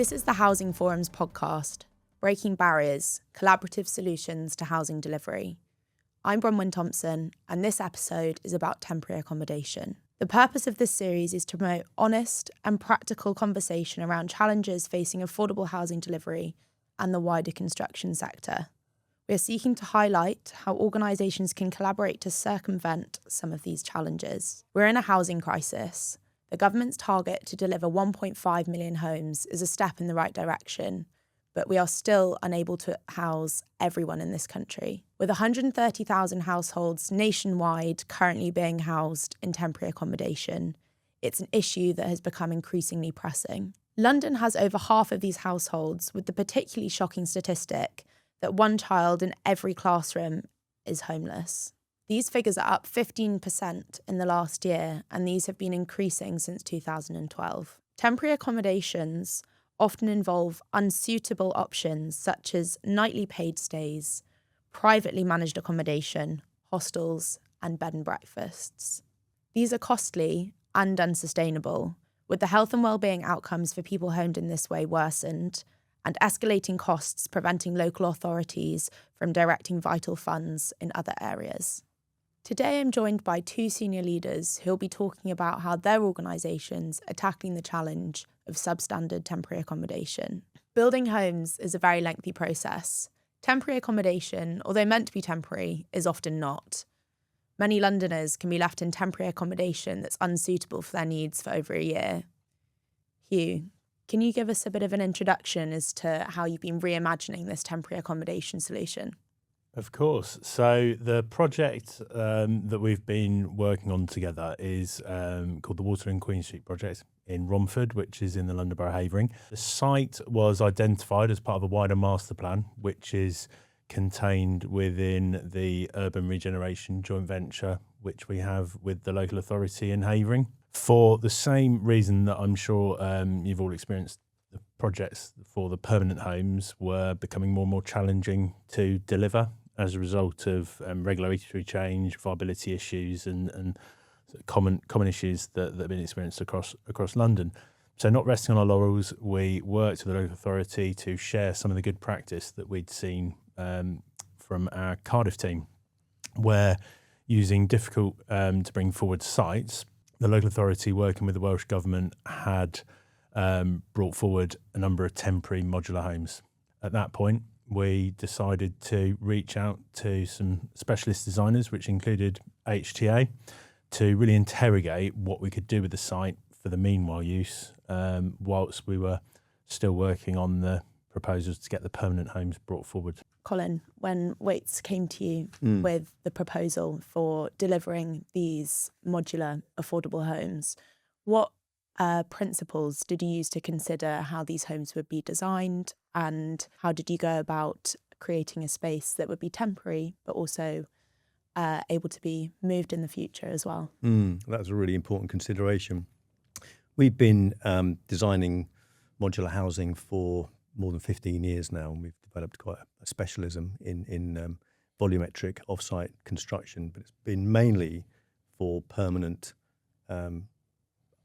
This is the Housing Forum's podcast, Breaking Barriers, Collaborative Solutions to Housing Delivery. I'm Bronwen Thomson, and this episode is about temporary accommodation. The purpose of this series is to promote honest and practical conversation around challenges facing affordable housing delivery and the wider construction sector. We are seeking to highlight how organisations can collaborate to circumvent some of these challenges. We're in a housing crisis. The government's target to deliver 1.5 million homes is a step in the right direction, but we are still unable to house everyone in this country. With 130,000 households nationwide currently being housed in temporary accommodation, it's an issue that has become increasingly pressing. London has over half of these households, with the particularly shocking statistic that one child in every classroom is homeless. These figures are up 15% in the last year, and these have been increasing since 2012. Temporary accommodations often involve unsuitable options such as nightly paid stays, privately managed accommodation, hostels, and bed and breakfasts. These are costly and unsustainable, with the health and well-being outcomes for people homed in this way worsened, and escalating costs preventing local authorities from directing vital funds in other areas. Today I'm joined by two senior leaders who will be talking about how their organisations are tackling the challenge of substandard temporary accommodation. Building homes is a very lengthy process. Temporary accommodation, although meant to be temporary, is often not. Many Londoners can be left in temporary accommodation that's unsuitable for their needs for over a year. Hugh, can you give us a bit of an introduction as to how you've been reimagining this temporary accommodation solution? Of course. So the project that we've been working on together is called the Water and Queen Street project in Romford, which is in the London Borough of Havering. The site was identified as part of a wider master plan, which is contained within the urban regeneration joint venture, which we have with the local authority in Havering. For the same reason that I'm sure you've all experienced, the projects for the permanent homes were becoming more and more challenging to deliver as a result of regulatory change, viability issues, and common issues that have been experienced across London. So, not resting on our laurels, we worked with the local authority to share some of the good practice that we'd seen from our Cardiff team, where using difficult to bring forward sites, the local authority, working with the Welsh Government, had brought forward a number of temporary modular homes. At that point, we decided to reach out to some specialist designers, which included HTA, to really interrogate what we could do with the site for the meanwhile use, whilst we were still working on the proposals to get the permanent homes brought forward. Colin, when Wates came to you with the proposal for delivering these modular affordable homes, what principles did you use to consider how these homes would be designed, and how did you go about creating a space that would be temporary but also able to be moved in the future as well? That was a really important consideration. We've been designing modular housing for more than 15 years now, and we've developed quite a specialism in volumetric off-site construction, but it's been mainly for permanent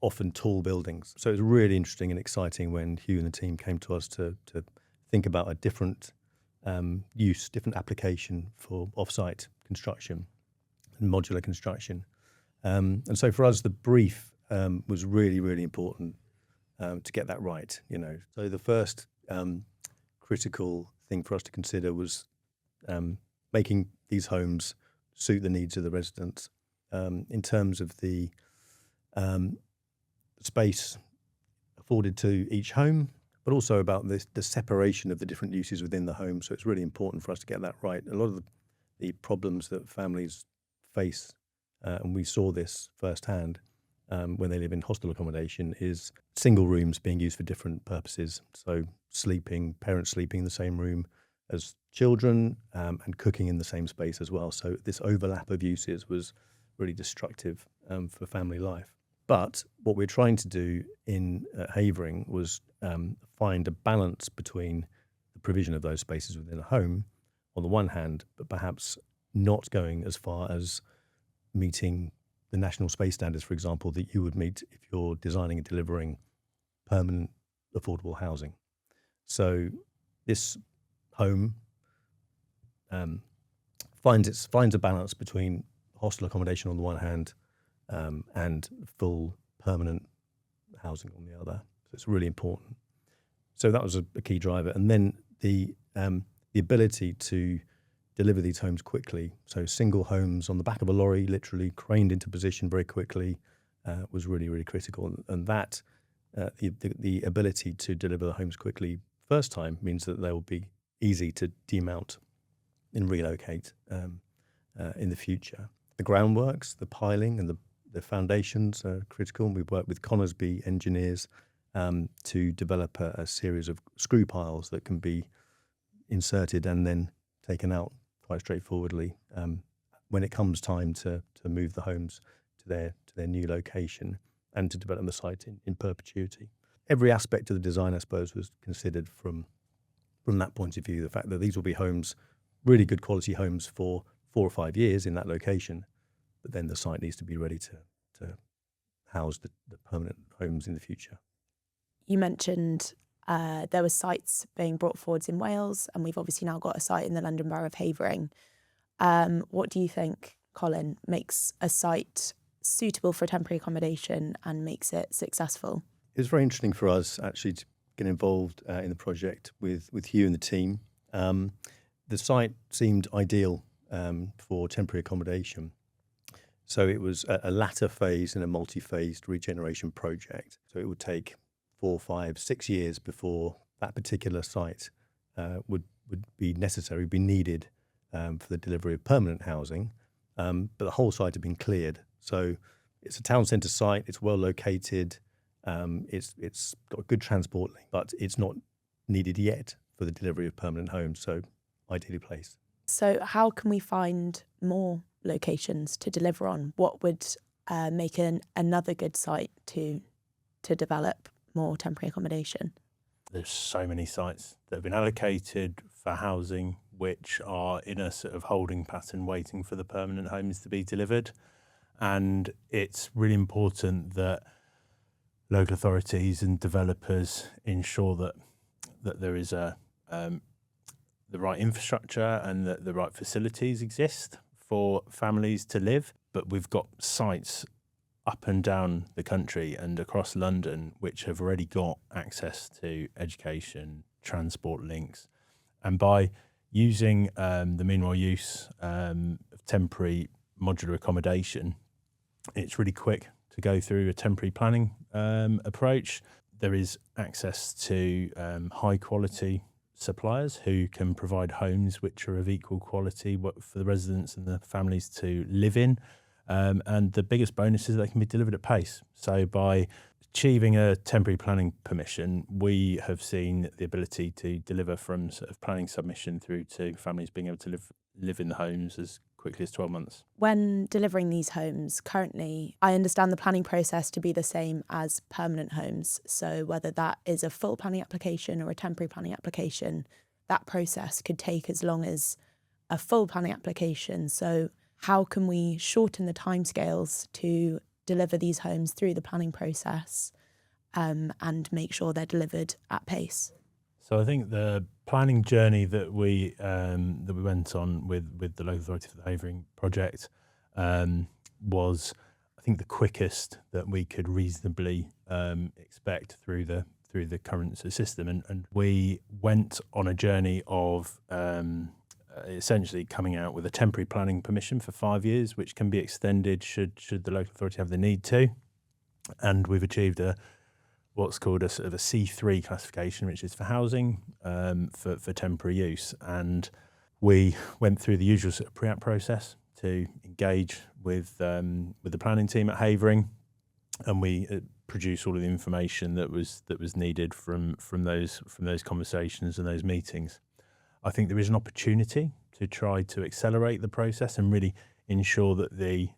often tall buildings. So it was really interesting and exciting when Hugh and the team came to us to think about a different use, different application for off-site construction and modular construction. And so for us, the brief was really, really important to get that right. So the first critical thing for us to consider was making these homes suit the needs of the residents in terms of the space afforded to each home, but also about the separation of the different uses within the home. So it's really important for us to get that right. A lot of the problems that families face, and we saw this firsthand when they live in hostel accommodation, is single rooms being used for different purposes. So parents sleeping in the same room as children, and cooking in the same space as well. So this overlap of uses was really destructive for family life. But what we're trying to do in Havering was find a balance between the provision of those spaces within a home on the one hand, but perhaps not going as far as meeting the national space standards, for example, that you would meet if you're designing and delivering permanent affordable housing. So this home finds a balance between hostel accommodation on the one hand and full permanent housing on the other. So it's really important. So that was a key driver. And then the ability to deliver these homes quickly. So single homes on the back of a lorry, literally craned into position very quickly, was really, really critical. And that the ability to deliver the homes quickly first time means that they will be easy to demount and relocate in the future. The groundworks, the piling and the foundations are critical. We've worked with Conisbee engineers to develop a series of screw piles that can be inserted and then taken out quite straightforwardly when it comes time to move the homes to their new location and to develop the site in perpetuity. Every aspect of the design, I suppose, was considered from that point of view. The fact that these will be homes, really good quality homes for 4 or 5 years in that location, but then the site needs to be ready to house the permanent homes in the future. You mentioned there were sites being brought forwards in Wales, and we've obviously now got a site in the London Borough of Havering. What do you think, Colin, makes a site suitable for temporary accommodation and makes it successful? It was very interesting for us actually to get involved in the project with Hugh and the team. The site seemed ideal for temporary accommodation. So it was a latter phase in a multi-phased regeneration project. So it would take 4, 5, 6 years before that particular site would be necessary, be needed for the delivery of permanent housing. But the whole site had been cleared. So it's a town centre site, it's well located, it's got a good transport link, but it's not needed yet for the delivery of permanent homes, so ideally placed. So how can we find more locations to deliver on? What would make another good site to develop more temporary accommodation? There's so many sites that have been allocated for housing which are in a sort of holding pattern waiting for the permanent homes to be delivered. And it's really important that local authorities and developers ensure that there is the right infrastructure and that the right facilities exist for families to live. But we've got sites up and down the country and across London which have already got access to education, transport links. And by using the meanwhile use of temporary modular accommodation, it's really quick to go through a temporary planning approach. There is access to high quality suppliers who can provide homes which are of equal quality for the residents and the families to live in. And the biggest bonus is they can be delivered at pace. So by achieving a temporary planning permission, we have seen the ability to deliver from sort of planning submission through to families being able to live in the homes as quickly as 12 months. When delivering these homes, currently, I understand the planning process to be the same as permanent homes. So whether that is a full planning application or a temporary planning application, that process could take as long as a full planning application. So how can we shorten the timescales to deliver these homes through the planning process and make sure they're delivered at pace? So I think the planning journey that we went on with the local authority for the Havering project was, I think, the quickest that we could reasonably expect through the current system, and we went on a journey of essentially coming out with a temporary planning permission for 5 years, which can be extended should the local authority have the need to, and we've achieved what's called a sort of a C3 classification, which is for housing for temporary use. And we went through the usual sort of pre-app process to engage with the planning team at Havering, and we produce all of the information that was needed from those conversations and those meetings. I think there is an opportunity to try to accelerate the process and really ensure that the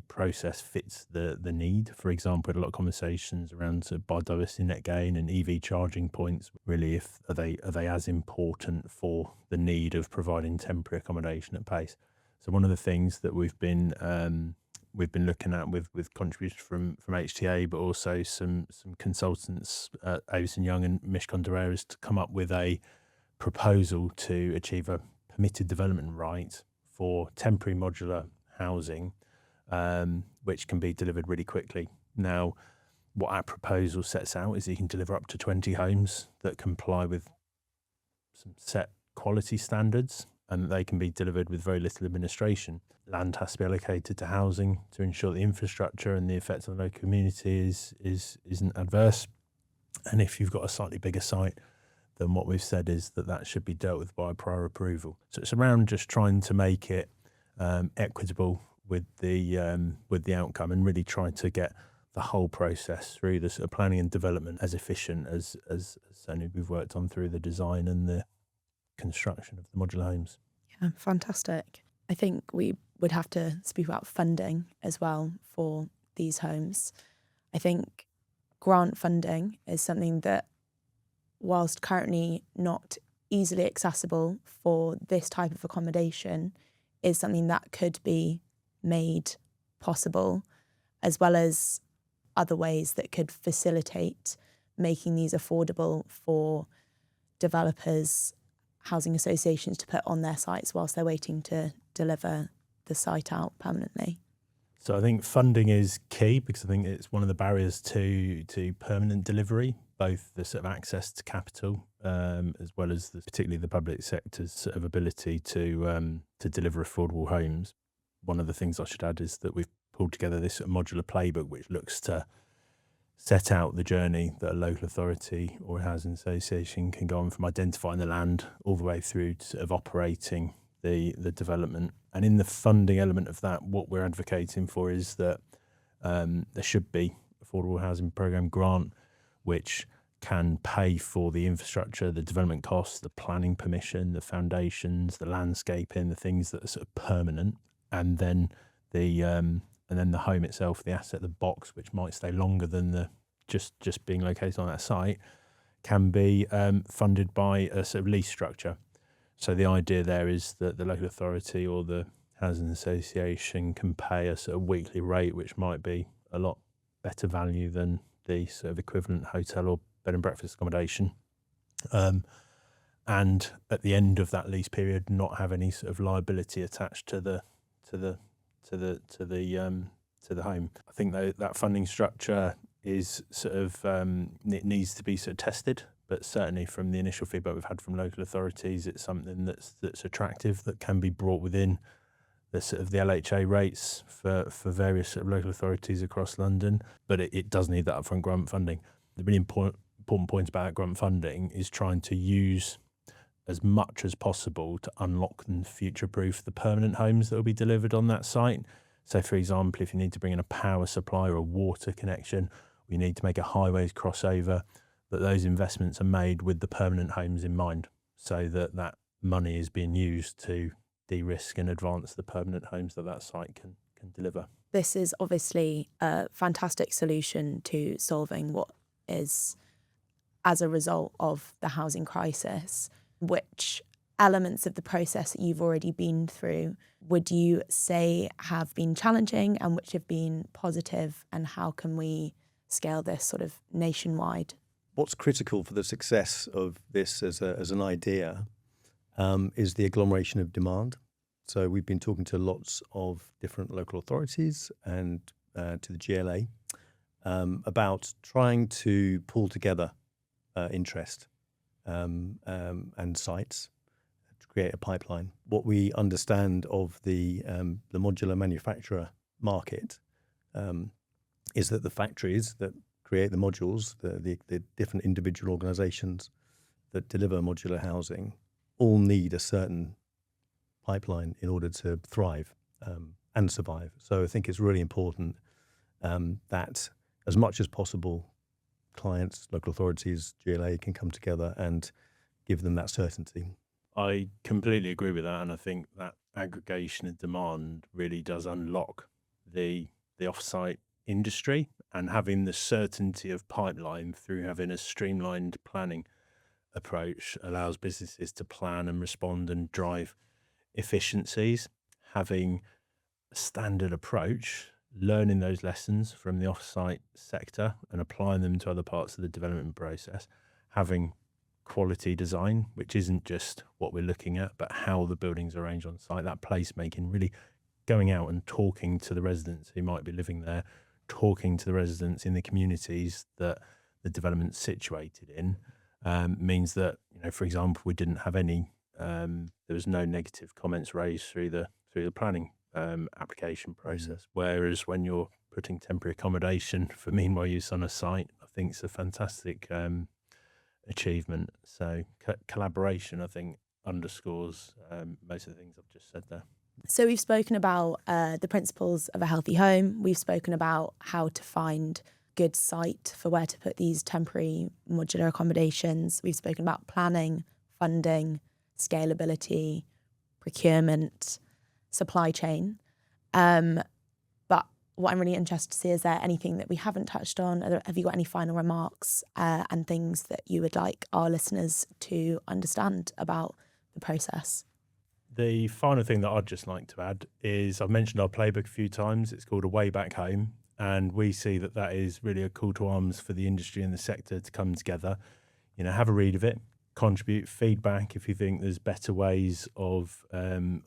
process fits the need. For example, we had a lot of conversations around sort of biodiversity net gain and EV charging points. Really, are they as important for the need of providing temporary accommodation at pace? So one of the things that we've been we've been looking at with contributions from HTA, but also some consultants, Avison Young and Mishcon Derreras, to come up with a proposal to achieve a permitted development right for temporary modular housing, which can be delivered really quickly. Now, what our proposal sets out is you can deliver up to 20 homes that comply with some set quality standards, and they can be delivered with very little administration. Land has to be allocated to housing to ensure the infrastructure and the effect on the local community isn't adverse. And if you've got a slightly bigger site, then what we've said is that should be dealt with by prior approval. So it's around just trying to make it equitable with the outcome, and really trying to get the whole process through the sort of planning and development as efficient as certainly we've worked on through the design and the construction of the modular homes. Yeah, fantastic. I think we would have to speak about funding as well for these homes. I think grant funding is something that, whilst currently not easily accessible for this type of accommodation, is something that could be made possible, as well as other ways that could facilitate making these affordable for developers, housing associations to put on their sites whilst they're waiting to deliver the site out permanently. So I think funding is key, because I think it's one of the barriers to permanent delivery, both the sort of access to capital, as well as particularly the public sector's sort of ability to deliver affordable homes. One of the things I should add is that we've pulled together this sort of modular playbook, which looks to set out the journey that a local authority or a housing association can go on from identifying the land all the way through to sort of operating the development. And in the funding element of that, what we're advocating for is that there should be affordable housing programme grant, which can pay for the infrastructure, the development costs, the planning permission, the foundations, the landscaping, the things that are sort of permanent, and then the home itself, the asset, the box, which might stay longer than the just being located on that site, can be funded by a sort of lease structure. So the idea there is that the local authority or the housing association can pay a sort of weekly rate, which might be a lot better value than the sort of equivalent hotel or bed and breakfast accommodation. And at the end of that lease period, not have any sort of liability attached to the home. I think that funding structure is sort of it needs to be sort of tested, but certainly from the initial feedback we've had from local authorities, it's something that's attractive, that can be brought within the sort of the LHA rates for various sort of local authorities across London, but it does need that upfront grant funding. The really important point about grant funding is trying to use as much as possible to unlock and future-proof the permanent homes that will be delivered on that site. So, for example, if you need to bring in a power supply or a water connection, or you need to make a highways crossover, that those investments are made with the permanent homes in mind, so that money is being used to de-risk and advance the permanent homes that site can deliver. This is obviously a fantastic solution to solving what is as a result of the housing crisis. Which elements of the process that you've already been through would you say have been challenging, and which have been positive, and how can we scale this sort of nationwide? What's critical for the success of this as an idea is the agglomeration of demand. So we've been talking to lots of different local authorities and to the GLA about trying to pull together interest and sites to create a pipeline. What we understand of the modular manufacturer market is that the factories that create the modules, the different individual organisations that deliver modular housing, all need a certain pipeline in order to thrive and survive. So I think it's really important that as much as possible, clients, local authorities, GLA can come together and give them that certainty. I completely agree with that, and I think that aggregation of demand really does unlock the off-site industry, and having the certainty of pipeline through having a streamlined planning approach allows businesses to plan and respond and drive efficiencies. Having a standard approach learning those lessons from the off-site sector and applying them to other parts of the development process, having quality design, which isn't just what we're looking at, but how the buildings are arranged on site, that placemaking, really going out and talking to the residents who might be living there, talking to the residents in the communities that the development's situated in, means that, for example, we didn't have any, there was no negative comments raised through the planning application process. Whereas when you're putting temporary accommodation for meanwhile use on a site, I think it's a fantastic achievement. So collaboration, I think, underscores most of the things I've just said there. So we've spoken about the principles of a healthy home. We've spoken about how to find good site for where to put these temporary modular accommodations. We've spoken about planning, funding, scalability, procurement, supply chain. But what I'm really interested to see, is there anything that we haven't touched on? Have you got any final remarks and things that you would like our listeners to understand about the process? The final thing that I'd just like to add is, I've mentioned our playbook a few times. It's called A Way Back Home, and we see that that is really a call to arms for the industry and the sector to come together. Have a read of it, contribute feedback if you think there's better ways of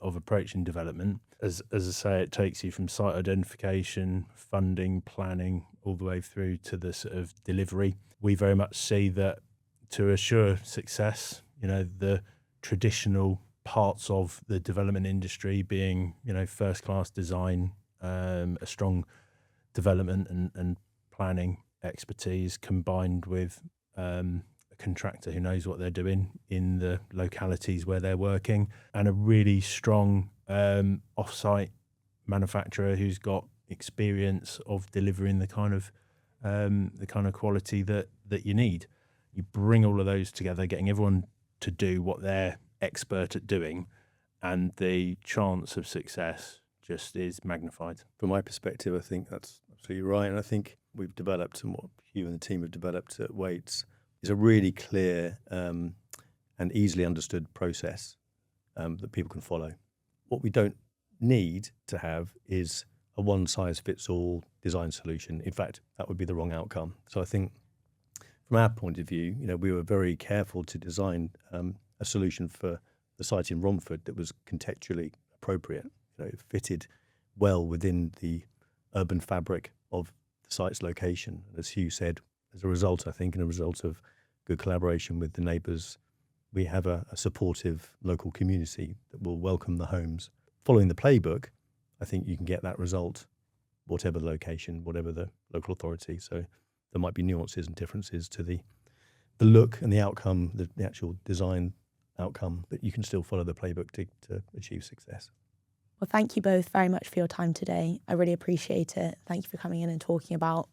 approaching development. As I say, it takes you from site identification, funding, planning, all the way through to the sort of delivery. We very much see that to assure success, the traditional parts of the development industry being, first-class design, a strong development and planning expertise, combined with a contractor who knows what they're doing in the localities where they're working, and a really strong off-site manufacturer who's got experience of delivering the kind of quality that you need. You bring all of those together, getting everyone to do what they're expert at doing, and the chance of success just is magnified. From my perspective, I think that's absolutely right. And I think we've developed, and what Hugh and the team have developed at Wates, is a really clear and easily understood process that people can follow. What we don't need to have is a one-size-fits-all design solution. In fact, that would be the wrong outcome. So I think from our point of view, we were very careful to design a solution for the site in Romford that was contextually appropriate. It fitted well within the urban fabric of the site's location. As Hugh said, as a result, I think, and a result of good collaboration with the neighbours, we have a supportive local community that will welcome the homes. Following the playbook, I think you can get that result, whatever the location, whatever the local authority. So there might be nuances and differences to the look and the outcome, the actual design outcome, but you can still follow the playbook to achieve success. Well, thank you both very much for your time today. I really appreciate it. Thank you for coming in and talking about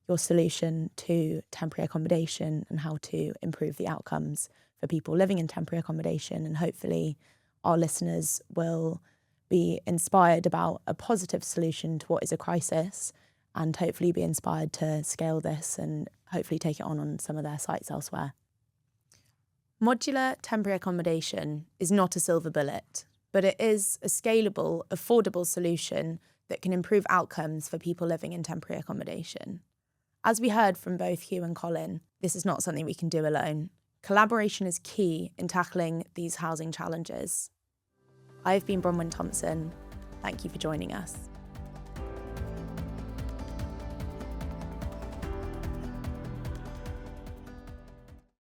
your solution to temporary accommodation and how to improve the outcomes for people living in temporary accommodation. And hopefully our listeners will be inspired about a positive solution to what is a crisis, and hopefully be inspired to scale this and hopefully take it on some of their sites elsewhere. Modular temporary accommodation is not a silver bullet, but it is a scalable, affordable solution that can improve outcomes for people living in temporary accommodation. As we heard from both Hugh and Colin, this is not something we can do alone. Collaboration is key in tackling these housing challenges. I've been Bronwen Thomson. Thank you for joining us.